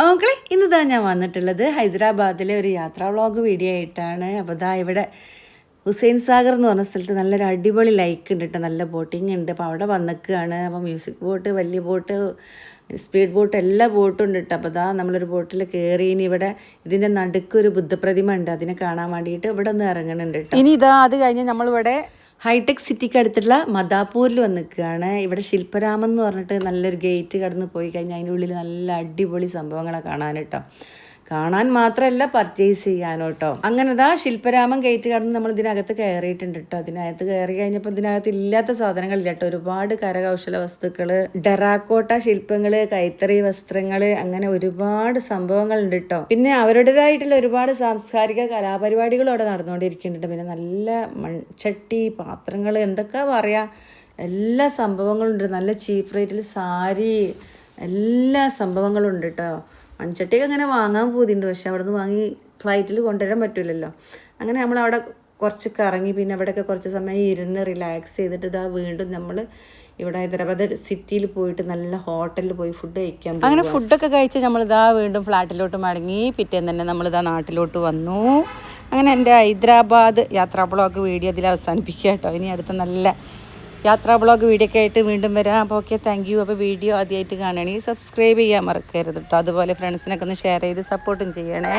മക്കളെ ഇന്ന് ഞാൻ വന്നിട്ടുള്ളത് ഹൈദരാബാദിലെ ഒരു യാത്രാ വ്ളോഗ് വീഡിയോ ആയിട്ടാണ്. അപ്പോൾ ഇവിടെ ഹുസൈൻ സാഗർ എന്ന് പറഞ്ഞ സ്ഥലത്ത് നല്ലൊരു അടിപൊളി ലൈക്ക് ഉണ്ട് കേട്ടോ, നല്ല ബോട്ടിങ് ഉണ്ട്. അപ്പോൾ അവിടെ വന്നിക്കുകയാണ്. അപ്പോൾ മ്യൂസിക് ബോട്ട്, വലിയ ബോട്ട്, സ്പീഡ് ബോട്ട്, എല്ലാ ബോട്ടും ഉണ്ട് കേട്ടോ. അപ്പോൾ നമ്മളൊരു ബോട്ടിൽ കയറി. ഇനി ഇവിടെ ഇതിൻ്റെ നടുക്കൊരു ബുദ്ധപ്രതിമ ഉണ്ട്, അതിനെ കാണാൻ വേണ്ടിയിട്ട് ഇവിടെ ഒന്ന് ഇറങ്ങുന്നുണ്ട് കേട്ടോ. ഇനി അത് കഴിഞ്ഞ് നമ്മളിവിടെ ഹൈടെക് സിറ്റിക്ക് അടുത്തുള്ള മദാപൂരിൽ വന്നിക്കുകയാണ്. ഇവിടെ ശില്പരാമൻ എന്ന് പറഞ്ഞിട്ട് നല്ലൊരു ഗേറ്റ് കടന്ന് പോയി കഴിഞ്ഞാൽ അതിൻ്റെ ഉള്ളിൽ നല്ല അടിപൊളി സംഭവങ്ങളെ കാണാൻ കേട്ടോ. കാണാൻ മാത്രമല്ല പർച്ചേസ് ചെയ്യാനോ കേട്ടോ. അങ്ങനെ ശില്പരാമൻ ഗേറ്റ് കടന്ന് നമ്മൾ ഇതിനകത്ത് കയറിയിട്ടുണ്ട് കേട്ടോ. അതിനകത്ത് കയറി കഴിഞ്ഞപ്പോൾ ഇതിനകത്ത് ഇല്ലാത്ത സാധനങ്ങളില്ല കേട്ടോ. ഒരുപാട് കരകൗശല വസ്തുക്കൾ, ടെറാക്കോട്ട ശില്പങ്ങൾ, കൈത്തറി വസ്ത്രങ്ങൾ, അങ്ങനെ ഒരുപാട് സംഭവങ്ങളുണ്ട് കേട്ടോ. പിന്നെ അവരുടേതായിട്ടുള്ള ഒരുപാട് സാംസ്കാരിക കലാപരിപാടികളും അവിടെ നടന്നുകൊണ്ടിരിക്കുന്നുണ്ട്. പിന്നെ നല്ല മൺചട്ടി, പാത്രങ്ങൾ, എന്തൊക്കെ പറയാ, എല്ലാ സംഭവങ്ങളും ഉണ്ട്. നല്ല ചീപ്പ് റേറ്റിൽ സാരി, എല്ലാ സംഭവങ്ങളും ഉണ്ട് കേട്ടോ. മൺചട്ടിയൊക്കെ അങ്ങനെ വാങ്ങാൻ പോകുന്നുണ്ട്, പക്ഷെ അവിടെ നിന്ന് വാങ്ങി ഫ്ലൈറ്റിൽ കൊണ്ടുവരാൻ പറ്റില്ലല്ലോ. അങ്ങനെ നമ്മളവിടെ കുറച്ച് കറങ്ങി, പിന്നെ അവിടെയൊക്കെ കുറച്ച് സമയം ഇരുന്ന് റിലാക്സ് ചെയ്തിട്ട് വീണ്ടും നമ്മൾ ഇവിടെ ഹൈദരാബാദ് സിറ്റിയിൽ പോയിട്ട് നല്ല ഹോട്ടലിൽ പോയി ഫുഡ് കഴിക്കാൻ പോകും. അങ്ങനെ ഫുഡൊക്കെ കഴിച്ച് നമ്മളിതാ വീണ്ടും ഫ്ലാറ്റിലോട്ട് മടങ്ങി. പിറ്റേന്ന് തന്നെ നമ്മളിതാ നാട്ടിലോട്ട് വന്നു. അങ്ങനെ എൻ്റെ ഹൈദരാബാദ് യാത്രാ ബ്ലോഗ് വീഡിയോ അതിൽ അവസാനിപ്പിക്കുക കേട്ടോ. ഇനി അടുത്ത നല്ല യാത്രാ ബ്ലോഗ് വീഡിയോ ഒക്കെ ആയിട്ട് വീണ്ടും വരാം. അപ്പോൾ ഓക്കെ, താങ്ക് യു. അപ്പോൾ വീഡിയോ ആദ്യമായിട്ട് കാണുകയാണെങ്കിൽ സബ്സ്ക്രൈബ് ചെയ്യാൻ മറക്കരുത് കേട്ടോ. അതുപോലെ ഫ്രണ്ട്സിനൊക്കെ ഒന്ന് ഷെയർ ചെയ്ത് സപ്പോർട്ടും ചെയ്യണേ.